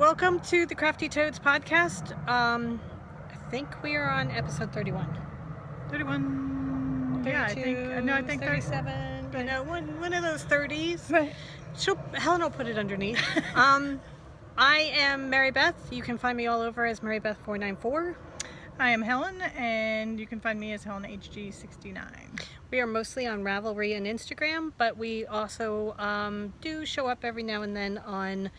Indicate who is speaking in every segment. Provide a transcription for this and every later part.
Speaker 1: Welcome to the Crafty Toads podcast. I think we are on episode 31.
Speaker 2: 31. Yeah, I think
Speaker 1: 37. You know, one of those 30s.
Speaker 2: Right.
Speaker 1: Helen will put it underneath. I am Mary Beth. You can find me all over as Mary Beth 494.
Speaker 2: I am Helen, and you can find me as Helen HG69.
Speaker 1: We are mostly on Ravelry and Instagram, but we also do show up every now and then on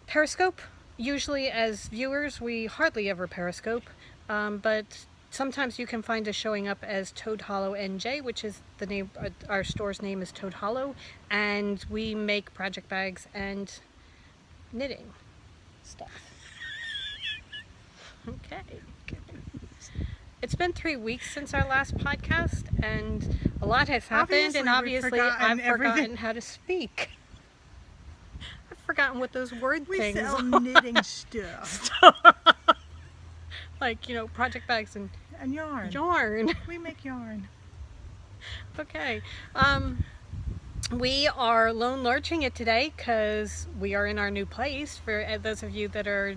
Speaker 1: Periscope. Usually as viewers, we hardly ever Periscope, but sometimes you can find us showing up as Toad Hollow NJ, which is the name. Our store's name is Toad Hollow, and we make project bags and knitting stuff. Okay. It's been 3 weeks since our last podcast, and a lot has happened, and obviously I've forgotten how to speak. I've forgotten what those word things are.
Speaker 2: We sell knitting stuff.
Speaker 1: Like, you know, project bags and
Speaker 2: yarn. We make yarn.
Speaker 1: Okay. We are lone lurching it today because we are in our new place. For those of you that are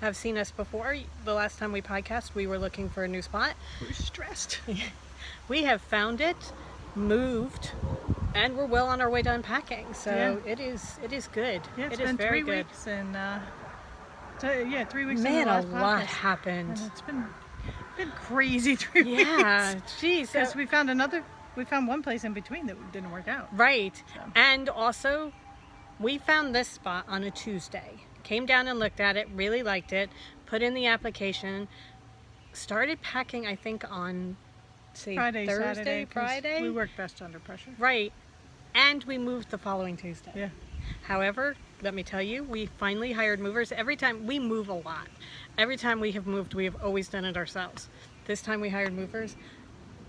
Speaker 1: have seen us before, the last time we podcast, we were looking for a new spot.
Speaker 2: We're stressed.
Speaker 1: We have found it, moved, and we're well on our way to unpacking. So yeah. It is good.
Speaker 2: Yeah, it's
Speaker 1: it
Speaker 2: been
Speaker 1: is very
Speaker 2: 3
Speaker 1: good.
Speaker 2: weeks, and 3 weeks.
Speaker 1: Man,
Speaker 2: a
Speaker 1: lot happened.
Speaker 2: And it's been crazy 3 weeks.
Speaker 1: Yeah, geez.
Speaker 2: Because we found one place in between that didn't work out.
Speaker 1: Right,
Speaker 2: so.
Speaker 1: And also, we found this spot on a Tuesday. Came down and looked at it, really liked it, put in the application, started packing, I think, on, say,
Speaker 2: Friday,
Speaker 1: Thursday,
Speaker 2: Saturday,
Speaker 1: Friday.
Speaker 2: We work best under pressure.
Speaker 1: Right. And we moved the following Tuesday.
Speaker 2: Yeah.
Speaker 1: However, let me tell you, we finally hired movers. Every time we move a lot. Every time we have moved, we have always done it ourselves. This time we hired movers,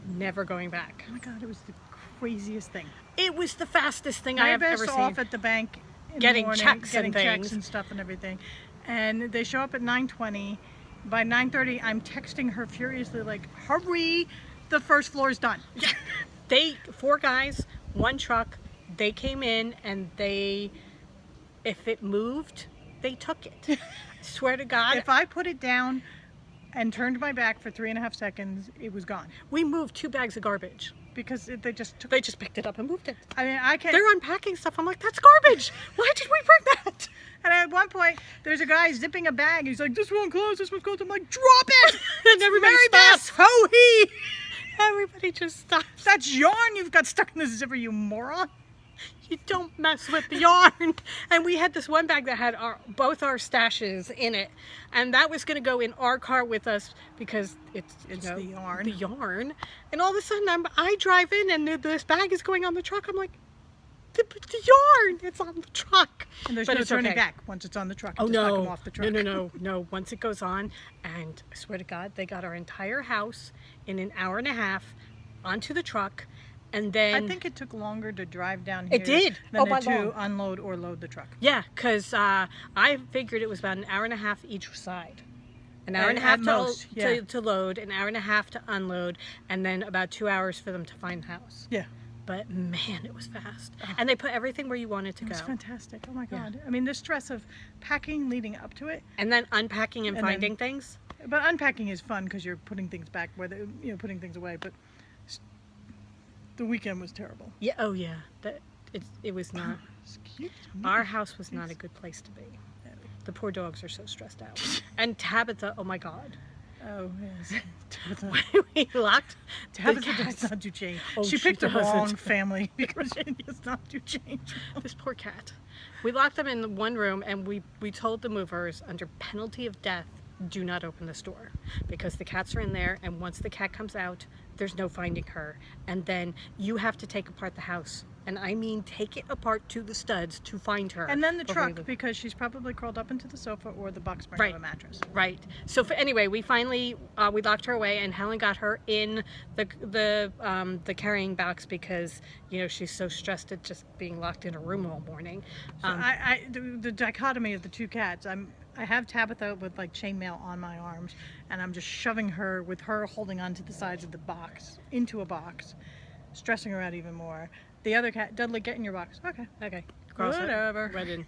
Speaker 1: never going back.
Speaker 2: Oh my God, it was the craziest thing.
Speaker 1: It was the fastest thing I have ever seen.
Speaker 2: Off at the bank in
Speaker 1: getting
Speaker 2: the morning,
Speaker 1: checks
Speaker 2: and stuff and everything, and they show up at 9:20. By 9:30, I'm texting her furiously like, "Hurry! The first floor is done."
Speaker 1: They 4 guys, 1 truck. They came in and if it moved, they took it. I swear to God.
Speaker 2: If I put it down and turned my back for 3.5 seconds, it was gone.
Speaker 1: We moved 2 bags of garbage.
Speaker 2: Because they just
Speaker 1: picked it up and moved it.
Speaker 2: I mean, I can't.
Speaker 1: They're unpacking stuff. I'm like, that's garbage. Why did we bring that?
Speaker 2: And at one point, there's a guy zipping a bag. He's like, "This one closed. This one's closed." I'm like, "Drop it!"
Speaker 1: And everybody stops.
Speaker 2: Ho-hee!
Speaker 1: Everybody just stops.
Speaker 2: That's yarn you've got stuck in the zipper, you moron.
Speaker 1: You don't mess with the yarn. And we had this one bag that had both our stashes in it, and that was going to go in our car with us because it's
Speaker 2: the yarn.
Speaker 1: The yarn. And all of a sudden, I drive in, and this bag is going on the truck. I'm like, the yarn. It's on the truck.
Speaker 2: And there's no turning back once it's on the truck.
Speaker 1: Oh
Speaker 2: just
Speaker 1: no!
Speaker 2: Come off the truck.
Speaker 1: No! Once it goes on, and I swear to God, they got our entire house in an hour and a half onto the truck. And then
Speaker 2: I think it took longer to drive down here.
Speaker 1: It did.
Speaker 2: Than to unload or load the truck.
Speaker 1: Yeah, because I figured it was about an hour and a half each side. An hour and a half to load, an hour and a half to unload, and then about 2 hours for them to find the house.
Speaker 2: Yeah.
Speaker 1: But man, it was fast. And they put everything where you want it to go.
Speaker 2: It's fantastic. Oh my God.
Speaker 1: Yeah.
Speaker 2: I mean, the stress of packing leading up to it.
Speaker 1: And then unpacking and finding things.
Speaker 2: But unpacking is fun because you're putting things back, putting things away. But the weekend was terrible.
Speaker 1: Yeah. Oh yeah. It was not. Our house was not a good place to be. The poor dogs are so stressed out. And Tabitha, oh my God.
Speaker 2: Oh yes. Tabitha.
Speaker 1: We locked
Speaker 2: Tabitha does not do change.
Speaker 1: Oh,
Speaker 2: she picked the wrong family because she does not do change.
Speaker 1: This poor cat. We locked them in one room, and we told the movers, under penalty of death, do not open this door, because the cats are in there, and once the cat comes out, there's no finding her. And then you have to take apart the house. And I mean take it apart to the studs to find her.
Speaker 2: And then the truck, because she's probably crawled up into the sofa or the box spring of a mattress.
Speaker 1: Right. So anyway, we finally we locked her away, and Helen got her in the carrying box because she's so stressed at just being locked in a room all morning.
Speaker 2: So the dichotomy of the 2 cats. I have Tabitha with like chainmail on my arms, and I'm just shoving her with her holding onto the sides of the box into a box, stressing her out even more. The other cat, Dudley, get in your box. Okay.
Speaker 1: across
Speaker 2: Whatever.
Speaker 1: Right in.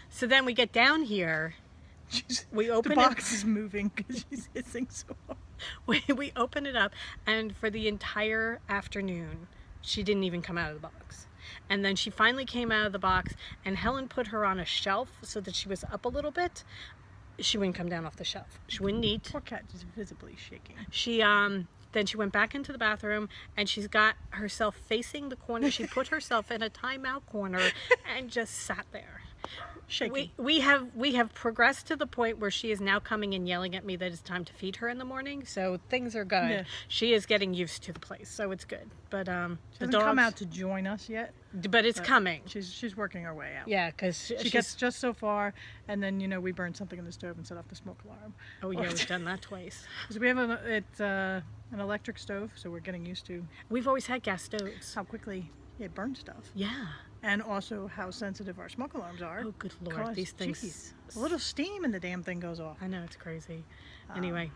Speaker 1: So then we get down here. We open
Speaker 2: the box is moving because she's hissing so hard.
Speaker 1: We open it up, and for the entire afternoon, she didn't even come out of the box. And then she finally came out of the box, and Helen put her on a shelf so that she was up a little bit. She wouldn't come down off the shelf. She wouldn't eat.
Speaker 2: Poor cat is visibly shaking.
Speaker 1: She then she went back into the bathroom, and she's got herself facing the corner. She put herself in a timeout corner and just sat there.
Speaker 2: Shaking.
Speaker 1: We have progressed to the point where she is now coming and yelling at me that it's time to feed her in the morning. So things are good. Yeah. She is getting used to the place, so it's good. But
Speaker 2: she
Speaker 1: the
Speaker 2: hasn't
Speaker 1: dogs
Speaker 2: come out to join us yet.
Speaker 1: But it's coming.
Speaker 2: She's working her way out.
Speaker 1: Yeah, because
Speaker 2: she gets just so far, and then we burn something in the stove and set off the smoke alarm.
Speaker 1: Oh yeah, we've done that twice.
Speaker 2: So we have an electric stove, so we're getting used to.
Speaker 1: We've always had gas stoves.
Speaker 2: How quickly it burns stuff.
Speaker 1: Yeah.
Speaker 2: And also how sensitive our smoke alarms are.
Speaker 1: Oh, good Lord. These things. Geez,
Speaker 2: a little steam and the damn thing goes off.
Speaker 1: I know, it's crazy. Anyway.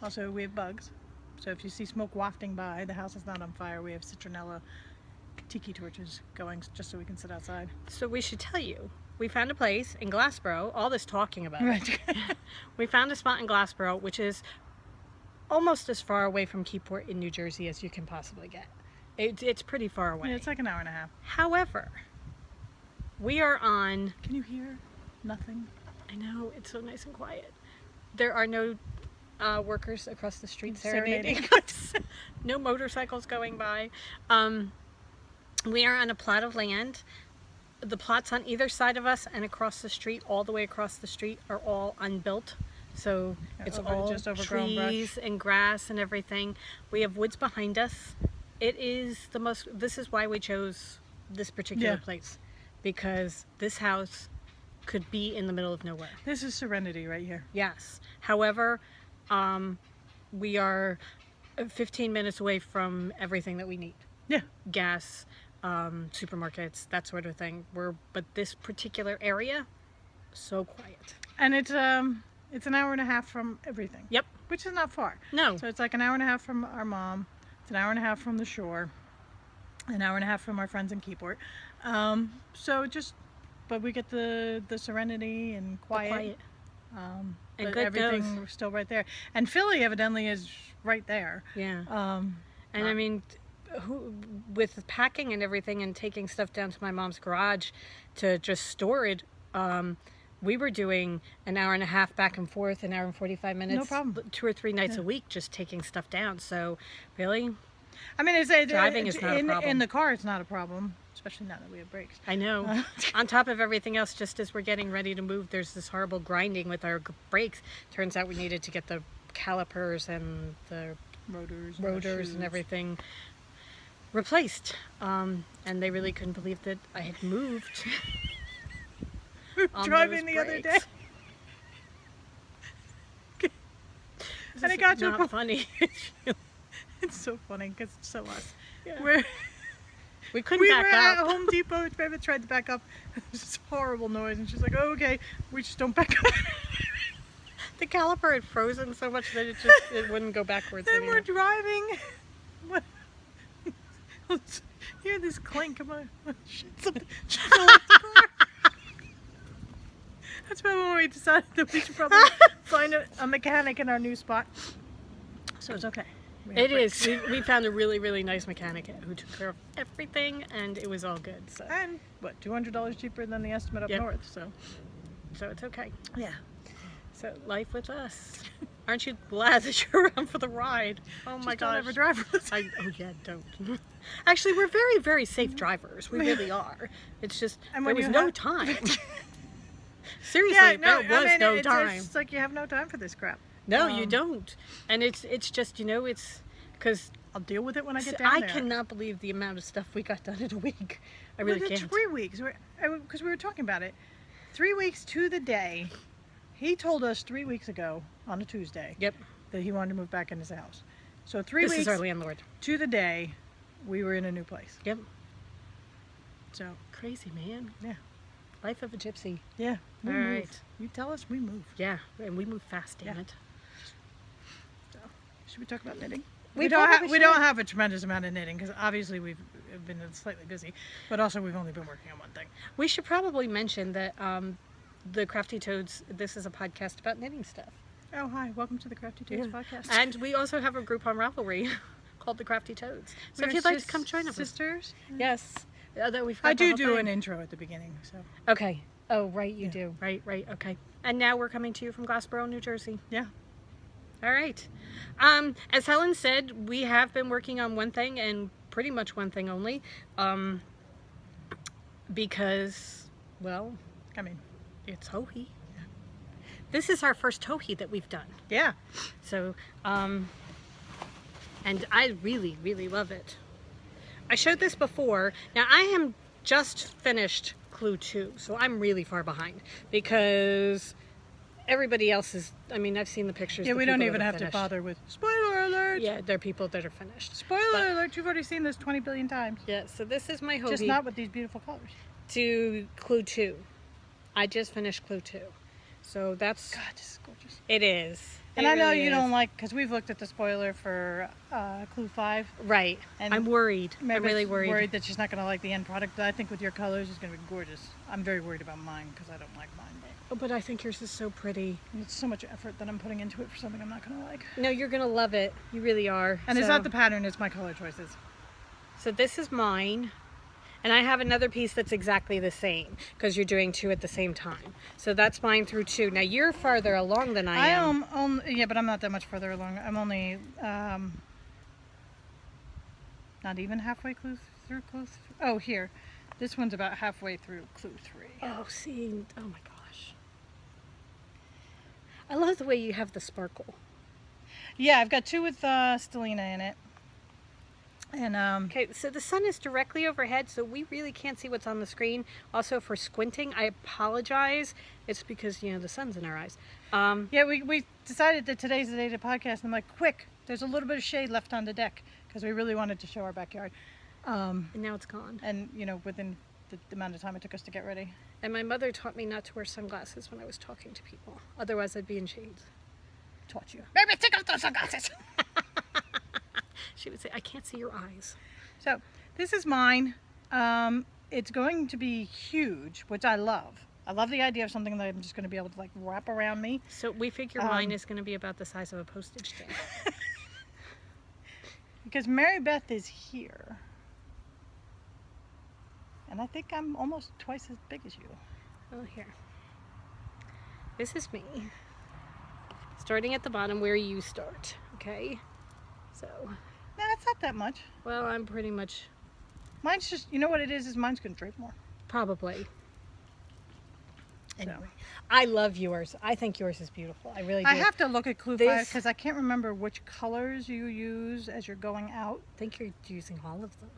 Speaker 2: Also, we have bugs. So if you see smoke wafting by, the house is not on fire. We have citronella tiki torches going just so we can sit outside.
Speaker 1: So we should tell you, we found a place in Glassboro, all this talking about
Speaker 2: right.
Speaker 1: We found a spot in Glassboro, which is almost as far away from Keyport in New Jersey as you can possibly get. It's pretty far away.
Speaker 2: Yeah, it's like an hour and a half.
Speaker 1: However, we are on...
Speaker 2: Can you hear nothing?
Speaker 1: I know, it's so nice and quiet. There are no workers across the street serenading us. No motorcycles going by. We are on a plot of land. The plots on either side of us and across the street, all the way across the street, are all unbuilt. So it's all
Speaker 2: just overgrown
Speaker 1: trees
Speaker 2: brush.
Speaker 1: And grass and everything. We have woods behind us. It is the most... This is why we chose this particular place. Because this house could be in the middle of nowhere.
Speaker 2: This is serenity right here.
Speaker 1: Yes. However, we are 15 minutes away from everything that we need.
Speaker 2: Yeah.
Speaker 1: Gas, supermarkets, that sort of thing. But this particular area, so quiet.
Speaker 2: And it's an hour and a half from everything.
Speaker 1: Yep.
Speaker 2: Which is not far.
Speaker 1: No.
Speaker 2: So it's like an hour and a half from our mom. It's an hour and a half from the shore. An hour and a half from our friends in Keyport. But we get the serenity and quiet.
Speaker 1: And
Speaker 2: but
Speaker 1: good
Speaker 2: everything
Speaker 1: does.
Speaker 2: still right there. And Philly evidently is right there.
Speaker 1: Yeah. And I mean, with packing and everything and taking stuff down to my mom's garage to just store it, we were doing an hour and a half back and forth, an hour and 45 minutes.
Speaker 2: No problem.
Speaker 1: 2 or 3 nights a week just taking stuff down. So really,
Speaker 2: I mean,
Speaker 1: driving is not a problem.
Speaker 2: In the car, it's not a problem, especially now that we have brakes.
Speaker 1: I know. On top of everything else, just as we're getting ready to move, there's this horrible grinding with our brakes. Turns out we needed to get the calipers and the rotors and everything replaced. And they really couldn't believe that I had moved.
Speaker 2: We were driving the other day. And it got to a point.
Speaker 1: Funny.
Speaker 2: It's so funny because it's so us.
Speaker 1: Yeah. We couldn't
Speaker 2: we
Speaker 1: back
Speaker 2: were
Speaker 1: up.
Speaker 2: at Home Depot. Rabbit tried to back up. It was this horrible noise, and she's like, "Oh, okay, we just don't back up."
Speaker 1: The caliper had frozen so much that it wouldn't go backwards
Speaker 2: Then
Speaker 1: anymore.
Speaker 2: we're driving. Hear this clink. Come on, shit, something. Fell off the car. That's why when we decided that we should probably find a mechanic in our new spot. So it's okay.
Speaker 1: It is. We found a really, really nice mechanic who took care of everything, and it was all good. So.
Speaker 2: And what, $200 cheaper than the estimate up north, so
Speaker 1: it's okay.
Speaker 2: Yeah.
Speaker 1: So life with us. Aren't you glad that you're around for the ride? Oh my gosh.
Speaker 2: Don't ever drive with us.
Speaker 1: Oh yeah, don't. Actually, we're very, very safe drivers. We really are. It's just there was no time. Seriously, there was no time.
Speaker 2: It's like you have no time for this crap.
Speaker 1: No, you don't. And it's just, it's because
Speaker 2: I'll deal with it when I get down there.
Speaker 1: I cannot believe the amount of stuff we got done in a week. I really can't.
Speaker 2: 3 weeks, because we were talking about it. 3 weeks to the day. He told us 3 weeks ago on a Tuesday.
Speaker 1: Yep.
Speaker 2: That he wanted to move back in his house. So 3 weeks.
Speaker 1: This is our landlord.
Speaker 2: To the day, we were in a new place.
Speaker 1: Yep.
Speaker 2: So
Speaker 1: crazy, man.
Speaker 2: Yeah.
Speaker 1: Life of a gypsy.
Speaker 2: Yeah.
Speaker 1: All right.
Speaker 2: You tell us, we move.
Speaker 1: Yeah, and we move fast, damn it.
Speaker 2: So, should we talk about knitting? We don't have a tremendous amount of knitting because obviously we've been slightly busy, but also we've only been working on one thing.
Speaker 1: We should probably mention that the Crafty Toads, this is a podcast about knitting stuff.
Speaker 2: Oh, hi. Welcome to the Crafty Toads podcast.
Speaker 1: And we also have a group on Ravelry called the Crafty Toads. So if you'd like to come join us.
Speaker 2: Sisters?
Speaker 1: Yes.
Speaker 2: I do an intro at the beginning. So.
Speaker 1: Okay. Oh, right, you do. Right, okay. And now we're coming to you from Glassboro, New Jersey.
Speaker 2: Yeah.
Speaker 1: All right. As Helen said, we have been working on one thing and pretty much one thing only. Because, well,
Speaker 2: I mean,
Speaker 1: it's Tohi. This is our first Tohi that we've done.
Speaker 2: Yeah.
Speaker 1: So, and I really, really love it. I showed this before. Now, I am just finished Clue 2, so I'm really far behind because everybody else is, I mean, I've seen the pictures.
Speaker 2: Yeah, we don't even have to bother with spoiler alert.
Speaker 1: Yeah, there are people that are finished.
Speaker 2: Spoiler alert, you've already seen this 20 billion times.
Speaker 1: Yeah, so this is my hobby.
Speaker 2: Just not with these beautiful colors.
Speaker 1: To Clue 2. I just finished Clue 2. So that's...
Speaker 2: God, this is gorgeous.
Speaker 1: It is.
Speaker 2: And I know you don't like, because we've looked at the spoiler for Clue 5.
Speaker 1: Right. And I'm worried. I'm really worried
Speaker 2: that she's not going to like the end product, but I think with your colors it's going to be gorgeous. I'm very worried about mine because I don't like mine.
Speaker 1: But I think yours is so pretty.
Speaker 2: And it's so much effort that I'm putting into it for something I'm not going to like.
Speaker 1: No, you're going to love it. You really are.
Speaker 2: And it's not the pattern, it's my color choices.
Speaker 1: So this is mine. And I have another piece that's exactly the same because you're doing 2 at the same time. So that's mine through 2. Now you're farther along than I am.
Speaker 2: Yeah, but I'm not that much further along. I'm only not even halfway through Clue 3. Oh, here. This one's about halfway through Clue 3.
Speaker 1: Oh, see. Oh my gosh. I love the way you have the sparkle.
Speaker 2: Yeah, I've got 2 with Stellina in it. And
Speaker 1: okay, so the sun is directly overhead, so we really can't see what's on the screen. Also, for squinting, I apologize. It's because, you know, the sun's in our eyes.
Speaker 2: Yeah, we decided that today's the day to podcast, and I'm like, quick, there's a little bit of shade left on the deck, because we really wanted to show our backyard.
Speaker 1: And now it's gone.
Speaker 2: And, you know, within the amount of time it took us to get ready.
Speaker 1: And my mother taught me not to wear sunglasses when I was talking to people. Otherwise, I'd be in shades.
Speaker 2: Taught you. Baby, take off those sunglasses!
Speaker 1: She would say, I can't see your eyes.
Speaker 2: So, this is mine. It's going to be huge, which I love. I love the idea of something that I'm just going to be able to, like, wrap around me.
Speaker 1: So, we figure mine is going to be about the size of a postage stamp.
Speaker 2: Because Mary Beth is here. And I think I'm almost twice as big as you.
Speaker 1: Oh, here. This is me. Starting at the bottom where you start, okay? So...
Speaker 2: No, that's not that much.
Speaker 1: Well, I'm pretty much...
Speaker 2: Mine's just, you know what it is mine's going to drape more.
Speaker 1: Probably.
Speaker 2: Anyway.
Speaker 1: So, I love yours. I think yours is beautiful. I really do.
Speaker 2: I have to look at Clue 5 because I can't remember which colors you use as you're going out.
Speaker 1: I think you're using all of them.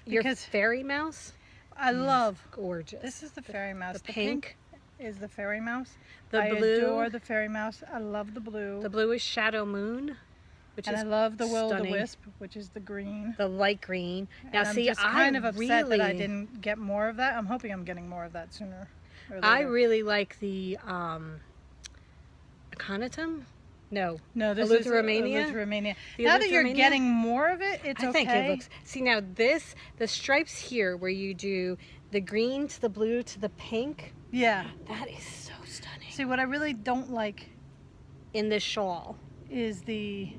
Speaker 1: Your
Speaker 2: Because
Speaker 1: fairy mouse?
Speaker 2: I love...
Speaker 1: Gorgeous.
Speaker 2: This is the fairy mouse.
Speaker 1: The pink
Speaker 2: is the fairy mouse.
Speaker 1: The blue.
Speaker 2: I adore the fairy mouse. I love the blue.
Speaker 1: The blue is Shadow Moon.
Speaker 2: And I love the Will-o'-the-Wisp, which is the green.
Speaker 1: The light green. Now,
Speaker 2: and
Speaker 1: see,
Speaker 2: I'm just kind of upset
Speaker 1: really,
Speaker 2: that I didn't get more of that. I'm hoping I'm getting more of that sooner or later.
Speaker 1: I really like the Aconitum. No,
Speaker 2: this is Eleutheromania. Now that you're getting more of it, it's okay.
Speaker 1: I think it looks. See, now this, the stripes here, where you do the green to the blue to the pink.
Speaker 2: Yeah,
Speaker 1: that is so stunning.
Speaker 2: See, what I really don't like
Speaker 1: in this shawl
Speaker 2: is the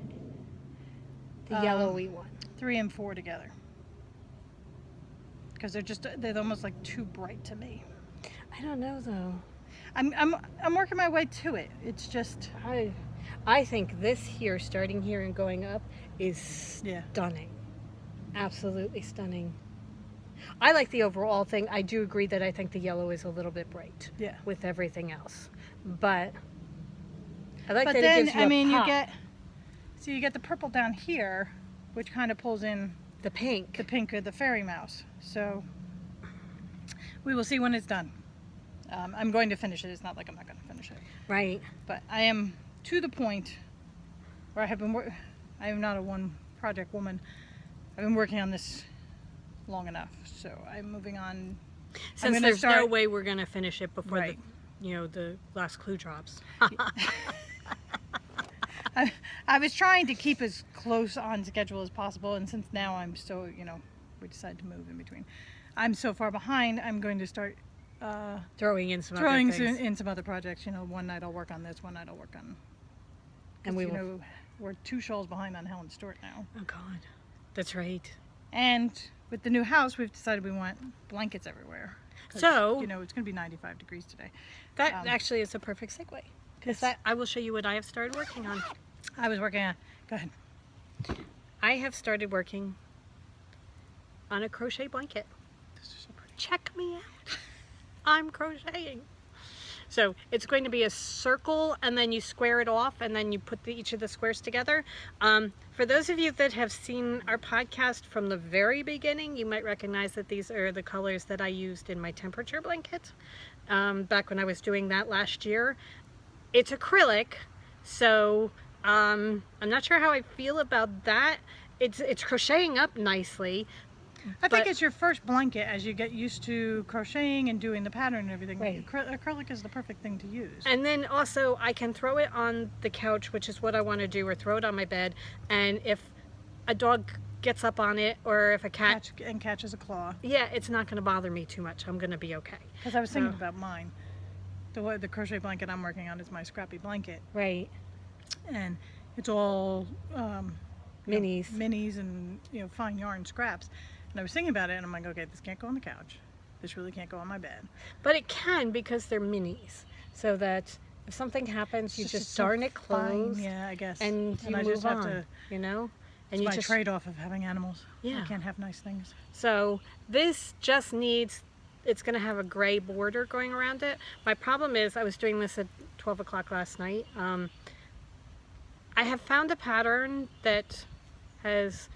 Speaker 1: yellowy one.
Speaker 2: 3 and 4 together, because they're almost like too bright to me.
Speaker 1: I don't know though.
Speaker 2: I'm working my way to it. It's just
Speaker 1: I think this here, starting here and going up, is stunning. Absolutely stunning. I like the overall thing. I do agree that I think the yellow is a little bit bright.
Speaker 2: Yeah.
Speaker 1: With everything else, but I like
Speaker 2: but
Speaker 1: that
Speaker 2: then,
Speaker 1: it gives you a pop.
Speaker 2: You get the purple down here, which kind of pulls in
Speaker 1: the pink.
Speaker 2: The pink of the fairy mouse. So we will see when it's done. I'm going to finish it. It's not like I'm not going to finish it.
Speaker 1: Right.
Speaker 2: But I am to the point where I have been I am not a one project woman. I've been working on this long enough. So I'm moving on.
Speaker 1: Since there's no way we're going to finish it before the last clue drops.
Speaker 2: I was trying to keep as close on schedule as possible, and since now I'm so, we decided to move in between. I'm so far behind, I'm going to start
Speaker 1: Throwing in some other
Speaker 2: throwing
Speaker 1: things.
Speaker 2: in some other projects. One night I'll work on this, one night I'll work on.
Speaker 1: And we will.
Speaker 2: We're 2 shawls behind on Helen Stewart now.
Speaker 1: Oh God, that's right.
Speaker 2: And with the new house, we've decided we want blankets everywhere.
Speaker 1: So
Speaker 2: it's going to be 95 degrees today.
Speaker 1: that actually is a perfect segue, because I will show you what I have started working on.
Speaker 2: I was working on. Go ahead.
Speaker 1: I have started working on a crochet blanket.
Speaker 2: This is so pretty.
Speaker 1: Check me out. I'm crocheting. So it's going to be a circle, and then you square it off, and then you put each of the squares together. For those of you that have seen our podcast from the very beginning, you might recognize that these are the colors that I used in my temperature blanket back when I was doing that last year. It's acrylic, so I'm not sure how I feel about that. It's crocheting up nicely.
Speaker 2: I think it's your first blanket as you get used to crocheting and doing the pattern and everything.
Speaker 1: Right.
Speaker 2: Acrylic is the perfect thing to use.
Speaker 1: And then also I can throw it on the couch, which is what I want to do, or throw it on my bed. And if a dog gets up on it, or if a cat
Speaker 2: catches a claw.
Speaker 1: Yeah, it's not going to bother me too much. I'm going to be okay.
Speaker 2: Because I was thinking about mine. The crochet blanket I'm working on is my scrappy blanket.
Speaker 1: Right.
Speaker 2: And it's all
Speaker 1: Minis.
Speaker 2: Minis and fine yarn scraps. And I was thinking about it, and I'm like, okay, this can't go on the couch. This really can't go on my bed.
Speaker 1: But it can, because they're minis. So that if something happens, you just darn it closed.
Speaker 2: Yeah, I guess.
Speaker 1: And you
Speaker 2: I
Speaker 1: move
Speaker 2: just have
Speaker 1: on,
Speaker 2: to,
Speaker 1: And
Speaker 2: it's
Speaker 1: you
Speaker 2: my
Speaker 1: just
Speaker 2: trade-off of having animals.
Speaker 1: Yeah.
Speaker 2: I can't have nice things.
Speaker 1: So this just needs, it's going to have a gray border going around it. My problem is I was doing this at 12 o'clock last night. I have found a pattern that has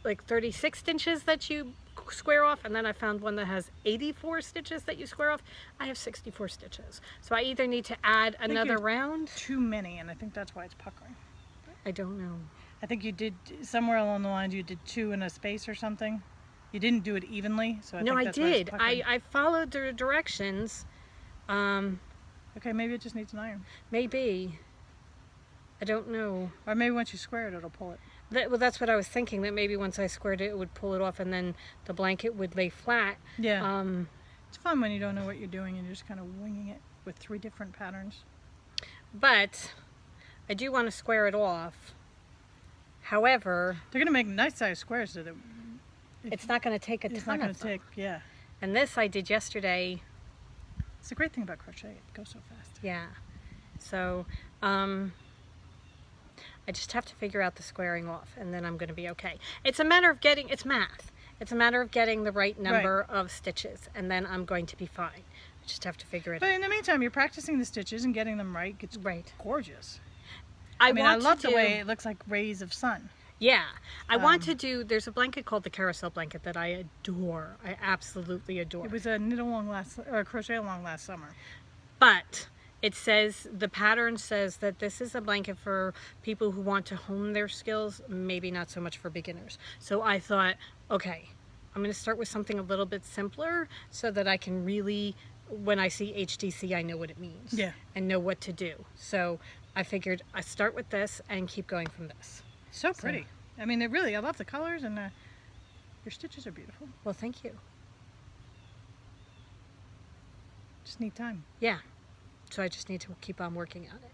Speaker 1: like 36 stitches that you square off, and then I found one that has 84 stitches that you square off. I have 64 stitches. So I either need to add another round.
Speaker 2: Too many, and I think that's why it's puckering.
Speaker 1: I don't know.
Speaker 2: I think you did, somewhere along the lines, you did 2 in a space or something. You didn't do it evenly, so I
Speaker 1: No,
Speaker 2: think
Speaker 1: I
Speaker 2: that's why it's
Speaker 1: did.
Speaker 2: puckering.
Speaker 1: I followed the directions.
Speaker 2: Okay, maybe it just needs an iron.
Speaker 1: Maybe. I don't know.
Speaker 2: Or maybe once you square it, it'll pull it.
Speaker 1: Well, that's what I was thinking, that maybe once I squared it, it would pull it off, and then the blanket would lay flat.
Speaker 2: Yeah. It's fun when you don't know what you're doing and you're just kind of winging it with 3 different patterns.
Speaker 1: But I do want to square it off. However,
Speaker 2: They're going to make nice size squares so that
Speaker 1: it's not going to take a
Speaker 2: it's
Speaker 1: ton
Speaker 2: not going
Speaker 1: of
Speaker 2: to
Speaker 1: them.
Speaker 2: take, yeah.
Speaker 1: And this I did yesterday.
Speaker 2: It's the great thing about crochet, it goes so fast.
Speaker 1: Yeah. So, I just have to figure out the squaring off, and then I'm going to be okay. It's a matter of it's math. It's a matter of getting the right number of stitches, and then I'm going to be fine. I just have to figure it out.
Speaker 2: But in the meantime, you're practicing the stitches and getting them right. It's
Speaker 1: Right.
Speaker 2: gorgeous.
Speaker 1: I
Speaker 2: love the way it looks like rays of sun.
Speaker 1: Yeah. I want to do, there's a blanket called the carousel blanket that I adore. I absolutely adore.
Speaker 2: It was a crochet along last summer.
Speaker 1: But it says, the pattern says that this is a blanket for people who want to hone their skills, maybe not so much for beginners. So I thought, okay, I'm going to start with something a little bit simpler so that I can really, when I see HDC, I know what it means.
Speaker 2: Yeah.
Speaker 1: And know what to do. So I figured I start with this and keep going from this.
Speaker 2: So pretty. I mean, I love the colors, and your stitches are beautiful.
Speaker 1: Well, thank you.
Speaker 2: Just need time.
Speaker 1: Yeah. So I just need to keep on working on it.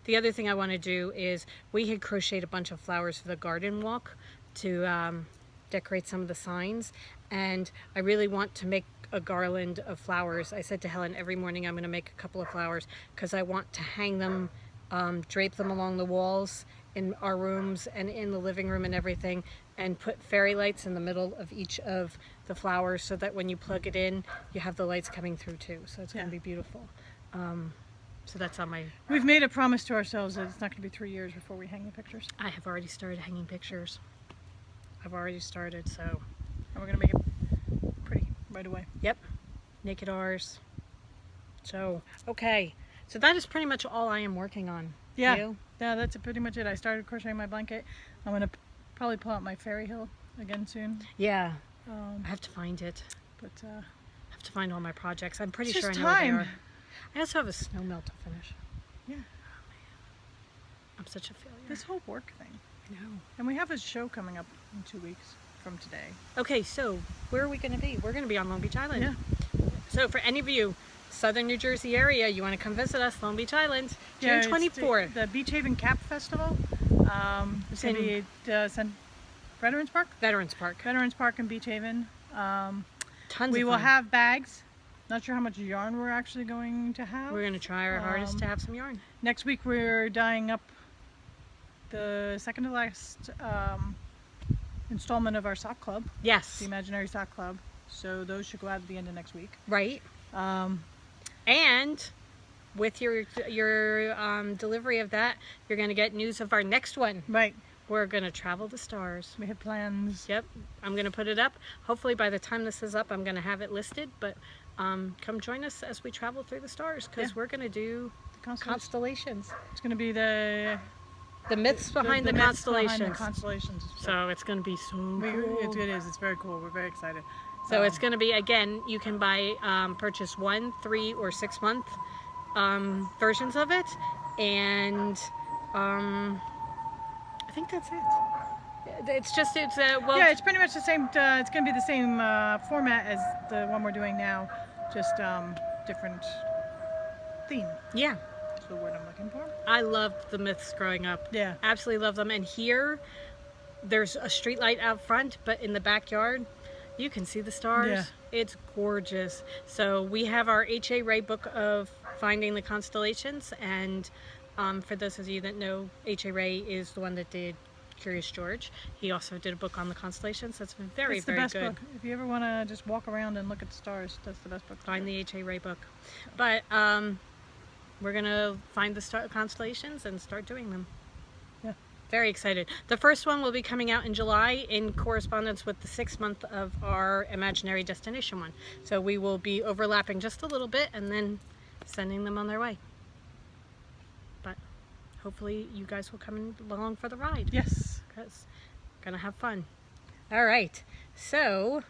Speaker 1: The other thing I want to do is, we had crocheted a bunch of flowers for the garden walk to decorate some of the signs, and I really want to make a garland of flowers. I said to Helen, every morning I'm going to make a couple of flowers because I want to hang them, drape them along the walls in our rooms and in the living room and everything, and put fairy lights in the middle of each of the flowers so that when you plug it in, you have the lights coming through too. So it's going to be beautiful. So that's on my...
Speaker 2: We've made a promise to ourselves that it's not going to be 3 years before we hang the pictures.
Speaker 1: I have already started hanging pictures. I've already started, so...
Speaker 2: And we're going to make it pretty right away.
Speaker 1: Yep. Naked ours. So, okay. So that is pretty much all I am working on.
Speaker 2: Yeah.
Speaker 1: You?
Speaker 2: Yeah, that's pretty much it. I started crocheting my blanket. I'm going to probably pull out my fairy hill again soon.
Speaker 1: Yeah. I have to find it.
Speaker 2: But
Speaker 1: I have to find all my projects. I'm pretty
Speaker 2: it's
Speaker 1: sure I
Speaker 2: just
Speaker 1: know where they
Speaker 2: time.
Speaker 1: are. I also have a snow melt to finish.
Speaker 2: Yeah.
Speaker 1: I'm such a failure.
Speaker 2: This whole work thing.
Speaker 1: I know.
Speaker 2: And we have a show coming up in 2 weeks from today.
Speaker 1: Okay, so where are we going to be? We're going to be on Long Beach Island.
Speaker 2: Yeah.
Speaker 1: So for any of you, Southern New Jersey area, you want to come visit us, Long Beach Island, June 24th.
Speaker 2: The Beach Haven Cap Festival. It's going to be at Veterans Park?
Speaker 1: Veterans Park.
Speaker 2: Veterans Park in Beach Haven.
Speaker 1: Tons of fun.
Speaker 2: We will have bags. Not sure how much yarn we're actually going to have.
Speaker 1: We're going to try our hardest to have some yarn.
Speaker 2: Next week we're dyeing up the second to last installment of our sock club.
Speaker 1: Yes.
Speaker 2: The Imaginary Sock Club. So those should go out at the end of next week.
Speaker 1: Right. And with your delivery of that, you're going to get news of our next one.
Speaker 2: Right.
Speaker 1: We're going to travel the stars.
Speaker 2: We have plans.
Speaker 1: Yep. I'm going to put it up. Hopefully by the time this is up, I'm going to have it listed. But come join us as we travel through the stars, because we're going to do constellations.
Speaker 2: It's going to be the
Speaker 1: myths behind the constellations.
Speaker 2: So
Speaker 1: it's going to be so cool.
Speaker 2: It is. It's very cool. We're very excited.
Speaker 1: So it's going to be, again, you can buy, purchase 1, 3, or 6 month versions of it. And I think that's it. It's
Speaker 2: it's pretty much the same. It's going to be the same format as the one we're doing now, just different theme.
Speaker 1: Yeah.
Speaker 2: That's the word I'm looking for.
Speaker 1: I loved the myths growing up.
Speaker 2: Yeah.
Speaker 1: Absolutely love them. And here, there's a street light out front, but in the backyard, you can see the stars.
Speaker 2: Yeah.
Speaker 1: It's gorgeous. So we have our H.A. Ray book of Finding the Constellations, and for those of you that know, H.A. Ray is the one that did Curious George. He also did a book on the constellations. That's very, very
Speaker 2: best
Speaker 1: good.
Speaker 2: Book. If you ever want to just walk around and look at the stars, that's the best book.
Speaker 1: Find the H.A. Ray book. But we're going to find the constellations and start doing them.
Speaker 2: Yeah.
Speaker 1: Very excited. The first one will be coming out in July in correspondence with the 6th month of our Imaginary Destination one. So we will be overlapping just a little bit and then sending them on their way. But hopefully you guys will come along for the ride.
Speaker 2: Yes.
Speaker 1: Because we're going to have fun. All right. So,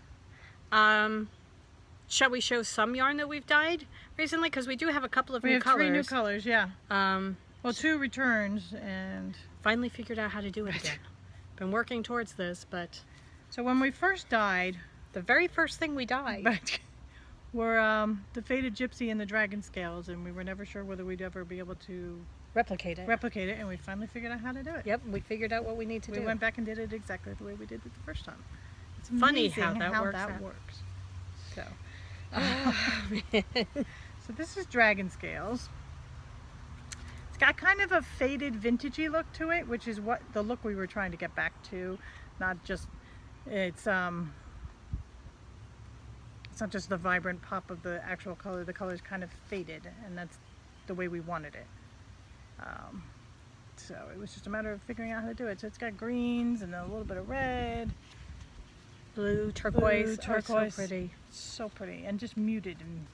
Speaker 1: shall we show some yarn that we've dyed recently? Because we do have a couple of new colors.
Speaker 2: We have 3 new colors, yeah.
Speaker 1: Well,
Speaker 2: 2 returns, and
Speaker 1: finally figured out how to do it again. Been working towards this, but
Speaker 2: so when we first dyed,
Speaker 1: the very first thing we dyed
Speaker 2: were the Faded Gypsy and the Dragon Scales, and we were never sure whether we'd ever be able to
Speaker 1: replicate it,
Speaker 2: and we finally figured out how to do it.
Speaker 1: Yep, we figured out what we need to do.
Speaker 2: We went back and did it exactly the way we did it the first time. It's
Speaker 1: funny how that
Speaker 2: works. So, so this is Dragon Scales. It's got kind of a faded vintagey look to it, which is what the look we were trying to get back to. Not just it's not just the vibrant pop of the actual color. The color's kind of faded, and that's the way we wanted it. So it was just a matter of figuring out how to do it. So it's got greens and a little bit of red,
Speaker 1: blue, turquoise.
Speaker 2: Turquoise.
Speaker 1: So pretty.
Speaker 2: So pretty, and just muted and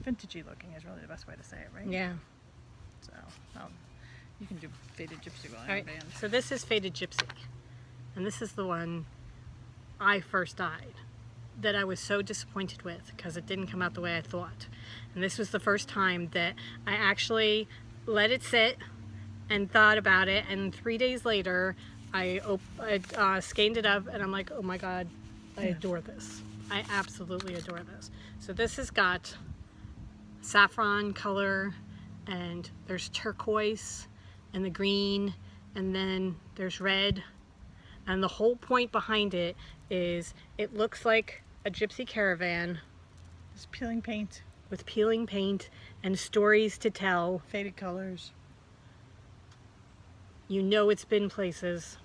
Speaker 2: vintagey looking is really the best way to say it, right?
Speaker 1: Yeah.
Speaker 2: So you can do Faded Gypsy while I'm
Speaker 1: Alright,
Speaker 2: banned.
Speaker 1: so this is Faded Gypsy, and this is the one I first dyed that I was so disappointed with because it didn't come out the way I thought. And this was the first time that I actually let it sit and thought about it, and 3 days later I scanned it up and I'm like, oh my god, I adore this. I absolutely adore this. So this has got saffron color, and there's turquoise and the green, and then there's red, and the whole point behind it is it looks like a gypsy caravan.
Speaker 2: It's peeling paint.
Speaker 1: With peeling paint and stories to tell.
Speaker 2: Faded colors.
Speaker 1: You know it's been places.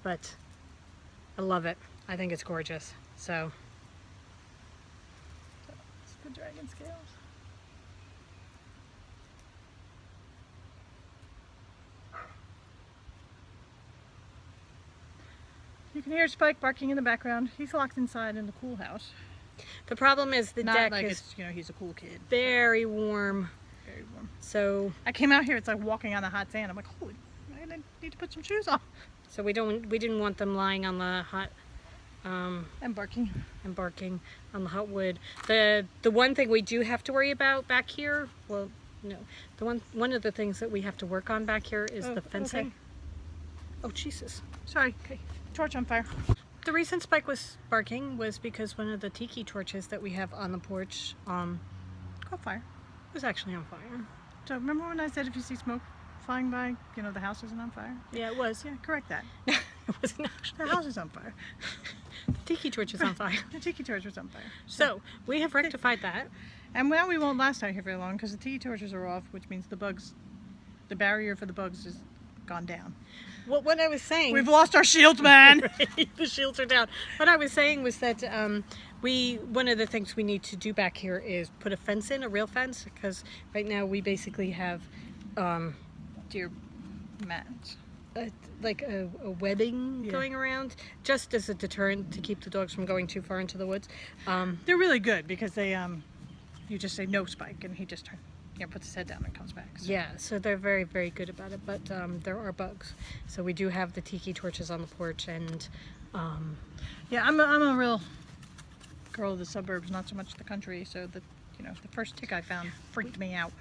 Speaker 1: But I love it. I think it's gorgeous. So
Speaker 2: it's the Dragon Scales. You can hear Spike barking in the background. He's locked inside in the cool house.
Speaker 1: the problem is the
Speaker 2: Not
Speaker 1: deck
Speaker 2: like
Speaker 1: is,
Speaker 2: it's, he's a cool kid.
Speaker 1: very warm.
Speaker 2: Very warm.
Speaker 1: So
Speaker 2: I came out here, it's like walking on the hot sand. I'm like, holy, I need to put some shoes on.
Speaker 1: So we didn't want them lying on the hot
Speaker 2: And barking.
Speaker 1: and barking on the hot wood. The one thing we do have to worry about back here, well, No. One of the things that we have to work on back here is the fencing.
Speaker 2: Okay.
Speaker 1: Oh, Jesus.
Speaker 2: Sorry. Okay. Torch on fire.
Speaker 1: The reason Spike was barking was because one of the tiki torches that we have on the porch
Speaker 2: Caught fire.
Speaker 1: was actually on fire.
Speaker 2: So remember when I said if you see smoke flying by, you know the house isn't on fire?
Speaker 1: Yeah, it was.
Speaker 2: Yeah, correct that.
Speaker 1: It wasn't actually.
Speaker 2: The house is on fire.
Speaker 1: The tiki torch is on fire.
Speaker 2: The tiki torch was on fire.
Speaker 1: So, we have rectified that.
Speaker 2: And now we won't last out here very long because the tiki torches are off, which means the barrier for the bugs is gone down.
Speaker 1: Well, what I was saying...
Speaker 2: We've lost our shields, man!
Speaker 1: The shields are down. What I was saying was that one of the things we need to do back here is put a fence in, a real fence, because right now we basically have
Speaker 2: Dear Matt.
Speaker 1: like a webbing going around, just as a deterrent to keep the dogs from going too far into the woods.
Speaker 2: They're really good because they, you just say no, Spike, and he just puts his head down and comes back. So.
Speaker 1: Yeah, so they're very, very good about it, but there are bugs. So we do have the tiki torches on the porch, and
Speaker 2: yeah, I'm a real girl of the suburbs, not so much the country. So the first tick I found freaked me out.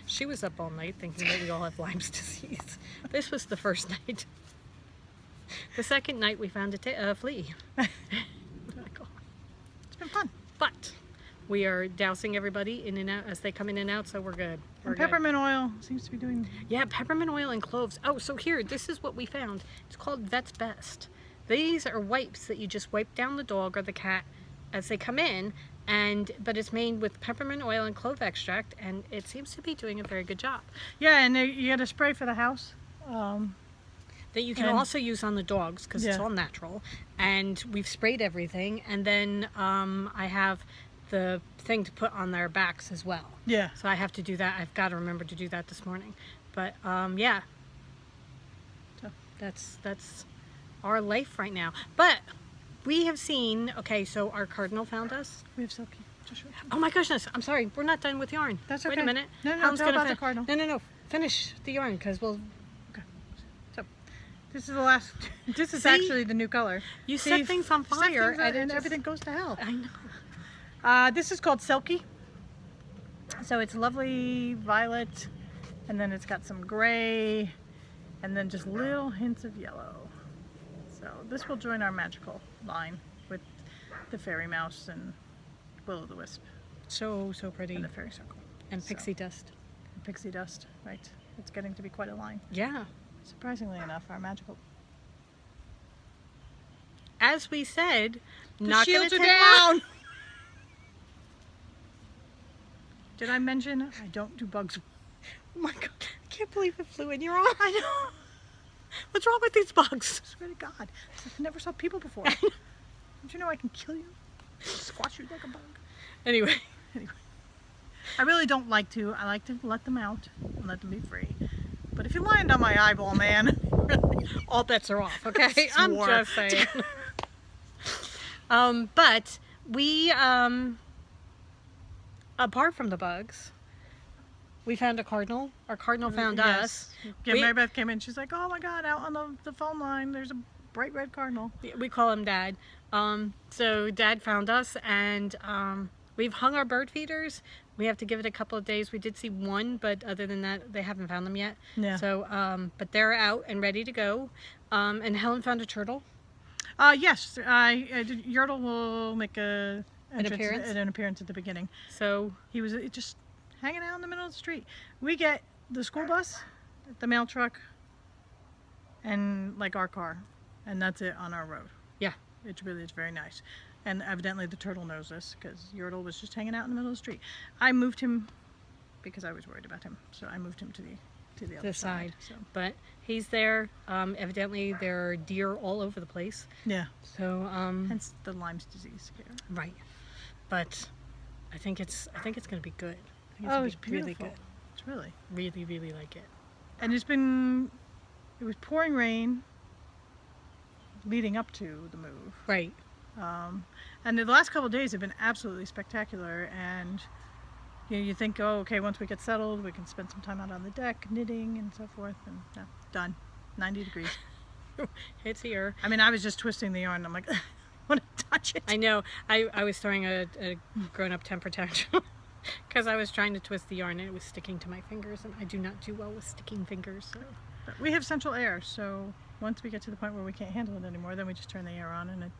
Speaker 1: she was up all night thinking that we all have Lyme's disease. This was the first night. The second night we found a flea.
Speaker 2: It's been fun.
Speaker 1: But we are dousing everybody in and out as they come in and out, so we're good.
Speaker 2: And peppermint oil seems to be doing...
Speaker 1: Yeah, peppermint oil and cloves. Oh, so here, this is what we found. It's called Vet's Best. These are wipes that you just wipe down the dog or the cat as they come in, but it's made with peppermint oil and clove extract, and it seems to be doing a very good job.
Speaker 2: Yeah, and you got a spray for the house.
Speaker 1: That you can also use on the dogs because it's all natural. And we've sprayed everything, and then I have the thing to put on their backs as well.
Speaker 2: Yeah.
Speaker 1: So I have to do that. I've got to remember to do that this morning. But yeah,
Speaker 2: So.
Speaker 1: that's our life right now. But we have seen. Okay, so our cardinal found us.
Speaker 2: We have silky.
Speaker 1: Oh my goodness! I'm sorry, we're not done with yarn.
Speaker 2: That's okay.
Speaker 1: Wait a minute.
Speaker 2: No,
Speaker 1: Helen's
Speaker 2: tell
Speaker 1: gonna
Speaker 2: about the cardinal.
Speaker 1: No. Finish the yarn because we'll.
Speaker 2: Okay. So, this is the last. This is
Speaker 1: See?
Speaker 2: actually the new color.
Speaker 1: You set things on fire
Speaker 2: and everything goes to hell.
Speaker 1: I know.
Speaker 2: This is called Silky. So it's lovely violet, and then it's got some gray, and then just little hints of yellow. So this will join our magical line with the fairy mouse and will-o'-the-wisp.
Speaker 1: So pretty.
Speaker 2: And the fairy circle.
Speaker 1: And pixie dust.
Speaker 2: And pixie dust, right. It's getting to be quite a line.
Speaker 1: Yeah.
Speaker 2: Surprisingly enough, our magical...
Speaker 1: As we said,
Speaker 2: The
Speaker 1: not
Speaker 2: shields
Speaker 1: gonna
Speaker 2: are
Speaker 1: take
Speaker 2: down!
Speaker 1: long.
Speaker 2: Did I mention I don't do bugs?
Speaker 1: Oh my god, I can't believe it flew in your eye.
Speaker 2: I know.
Speaker 1: What's wrong with these bugs?
Speaker 2: I swear to God. I never saw people before. Don't you know I can kill you? Squash you like a bug.
Speaker 1: Anyway.
Speaker 2: I really don't like to. I like to let them out and let them be free. But if you land on my eyeball, man,
Speaker 1: all bets are off, okay? I'm
Speaker 2: Swore.
Speaker 1: just saying. But we, apart from the bugs, we found a cardinal. Our cardinal found us.
Speaker 2: Yeah, Mary Beth came in. She's like, oh my God, out on the phone line, there's a bright red cardinal.
Speaker 1: We call him Dad. So Dad found us, and we've hung our bird feeders. We have to give it a couple of days. We did see one, but other than that, they haven't found them yet.
Speaker 2: Yeah.
Speaker 1: So, but they're out and ready to go. And Helen found a turtle.
Speaker 2: Yes, Yertle will make an appearance at the beginning.
Speaker 1: So
Speaker 2: he was just hanging out in the middle of the street. We get the school bus, the mail truck, and like our car, and that's it on our road.
Speaker 1: yeah.
Speaker 2: It's very nice. And evidently the turtle knows this because Yertle was just hanging out in the middle of the street. I moved him because I was worried about him, so I moved him to the other side. So.
Speaker 1: But he's there. Evidently there are deer all over the place.
Speaker 2: Yeah.
Speaker 1: So
Speaker 2: hence the Lyme's disease scare.
Speaker 1: right. But I think it's going to be good.
Speaker 2: Oh, it's beautiful.
Speaker 1: Really good.
Speaker 2: It's really.
Speaker 1: Really like it.
Speaker 2: And it was pouring rain leading up to the move.
Speaker 1: Right.
Speaker 2: And the last couple of days have been absolutely spectacular, and you think, oh, okay, once we get settled, we can spend some time out on the deck knitting and so forth, and no, done. 90 degrees.
Speaker 1: It's here.
Speaker 2: I mean, I was just twisting the yarn. I'm like, I want to touch it.
Speaker 1: I know. I was throwing a grown-up temper tantrum. Because I was trying to twist the yarn and it was sticking to my fingers, and I do not do well with sticking fingers. So.
Speaker 2: But we have central air, so once we get to the point where we can't handle it anymore, then we just turn the air on and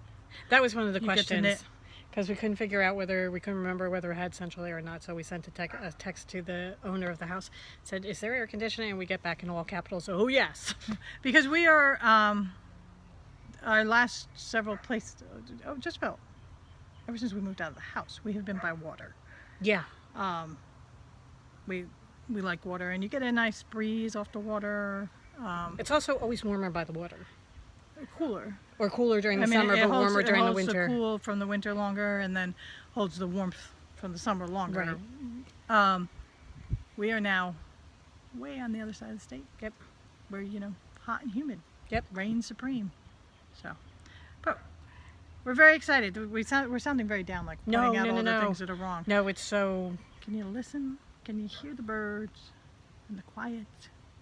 Speaker 1: That was one of the
Speaker 2: you get to
Speaker 1: questions.
Speaker 2: knit.
Speaker 1: Because we couldn't figure out whether we couldn't remember whether it had central air or not, so we sent a text to the owner of the house. Said, "Is there air conditioning?" And we get back in all capitals. Oh yes,
Speaker 2: Because we are, our last several places, just about, ever since we moved out of the house, we have been by water.
Speaker 1: yeah,
Speaker 2: We like water, and you get a nice breeze off the water.
Speaker 1: it's also always warmer by the water,
Speaker 2: Cooler.
Speaker 1: or cooler during the
Speaker 2: I mean,
Speaker 1: summer,
Speaker 2: it
Speaker 1: but
Speaker 2: holds,
Speaker 1: warmer during the
Speaker 2: it holds
Speaker 1: winter.
Speaker 2: the cool from the winter longer, and then holds the warmth from the summer longer.
Speaker 1: Right.
Speaker 2: We are now way on the other side of the state.
Speaker 1: Yep.
Speaker 2: We're, hot and humid.
Speaker 1: Yep.
Speaker 2: Rain supreme. So, but we're very excited. We're sounding very down, like pointing out all the things that are wrong.
Speaker 1: No, it's so.
Speaker 2: Can you listen? Can you hear the birds and the quiet,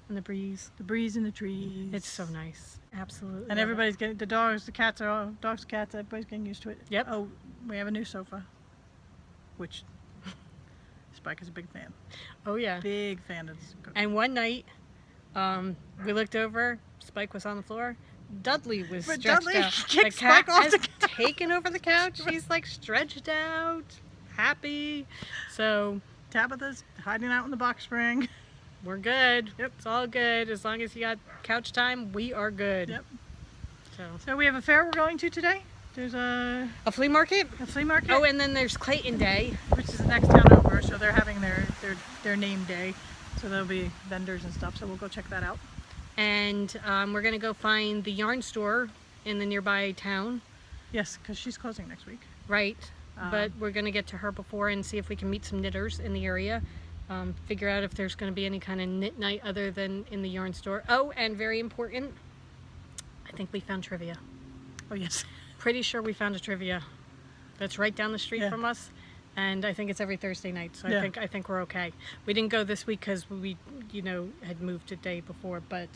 Speaker 1: And the breeze.
Speaker 2: the breeze in the trees?
Speaker 1: It's so nice. Absolutely.
Speaker 2: And
Speaker 1: love it.
Speaker 2: everybody's getting, the cats, everybody's getting used to it.
Speaker 1: Yep.
Speaker 2: Oh, we have a new sofa, which Spike is a big fan.
Speaker 1: Oh yeah.
Speaker 2: Big fan of this.
Speaker 1: And one night, we looked over. Spike was on the floor. Dudley was
Speaker 2: But
Speaker 1: stretched
Speaker 2: Dudley
Speaker 1: out.
Speaker 2: kicked
Speaker 1: The cat
Speaker 2: Spike off
Speaker 1: has
Speaker 2: the couch.
Speaker 1: taken over the couch. He's like stretched out, happy. So
Speaker 2: Tabitha's hiding out in the box spring.
Speaker 1: we're good.
Speaker 2: Yep.
Speaker 1: It's all good. As long as you got couch time, we are good.
Speaker 2: Yep.
Speaker 1: So
Speaker 2: So we have a fair we're going to today. There's a
Speaker 1: a flea market.
Speaker 2: flea market.
Speaker 1: Oh, and then there's Clayton Day.
Speaker 2: Which is the next town over, so they're having their name day. So there'll be vendors and stuff, so we'll go check that out.
Speaker 1: And we're going to go find the yarn store in the nearby town.
Speaker 2: Yes, because she's closing next week.
Speaker 1: Right. But we're going to get to her before and see if we can meet some knitters in the area. Figure out if there's going to be any kind of knit night other than in the yarn store. Oh, and very important, I think we found trivia.
Speaker 2: Oh, yes.
Speaker 1: Pretty sure we found a trivia that's right down the street
Speaker 2: Yeah.
Speaker 1: from us. And I think it's every Thursday night, so
Speaker 2: Yeah.
Speaker 1: I think we're okay. We didn't go this week because we, had moved a day before, but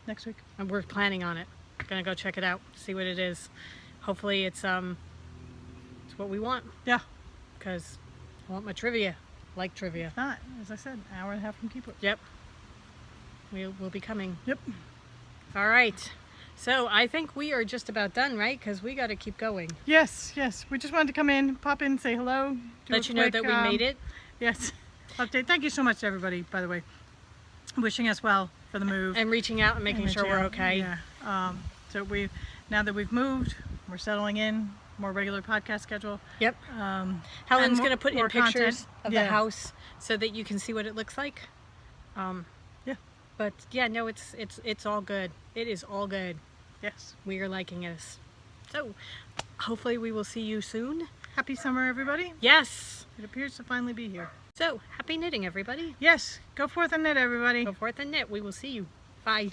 Speaker 2: Next week.
Speaker 1: and we're planning on it. Gonna go check it out, see what it is. Hopefully it's what we want,
Speaker 2: Yeah.
Speaker 1: because I want my trivia. Like trivia.
Speaker 2: If not, as I said, an hour and a half from Keep It.
Speaker 1: Yep. We'll be coming.
Speaker 2: Yep.
Speaker 1: All right. So I think we are just about done, right? Because we got to keep going.
Speaker 2: Yes, yes. We just wanted to come in, pop in, say hello.
Speaker 1: Let you know that we made it.
Speaker 2: Yes. Update. Thank you so much to everybody, by the way. Wishing us well for the move.
Speaker 1: And reaching out and making
Speaker 2: And
Speaker 1: sure
Speaker 2: reaching
Speaker 1: we're
Speaker 2: out.
Speaker 1: okay.
Speaker 2: Yeah. So now that we've moved, we're settling in, more regular podcast schedule.
Speaker 1: Yep.
Speaker 2: And
Speaker 1: Helen's
Speaker 2: more-
Speaker 1: going to put in
Speaker 2: more
Speaker 1: pictures
Speaker 2: content.
Speaker 1: of
Speaker 2: Yeah.
Speaker 1: the house so that you can see what it looks like.
Speaker 2: Yeah.
Speaker 1: But yeah, no, it's all good. It is all good.
Speaker 2: Yes.
Speaker 1: We are liking it. So hopefully we will see you soon.
Speaker 2: Happy summer, everybody.
Speaker 1: Yes.
Speaker 2: It appears to finally be here.
Speaker 1: So happy knitting, everybody.
Speaker 2: Yes. Go forth and knit, everybody.
Speaker 1: Go forth and knit. We will see you. Bye.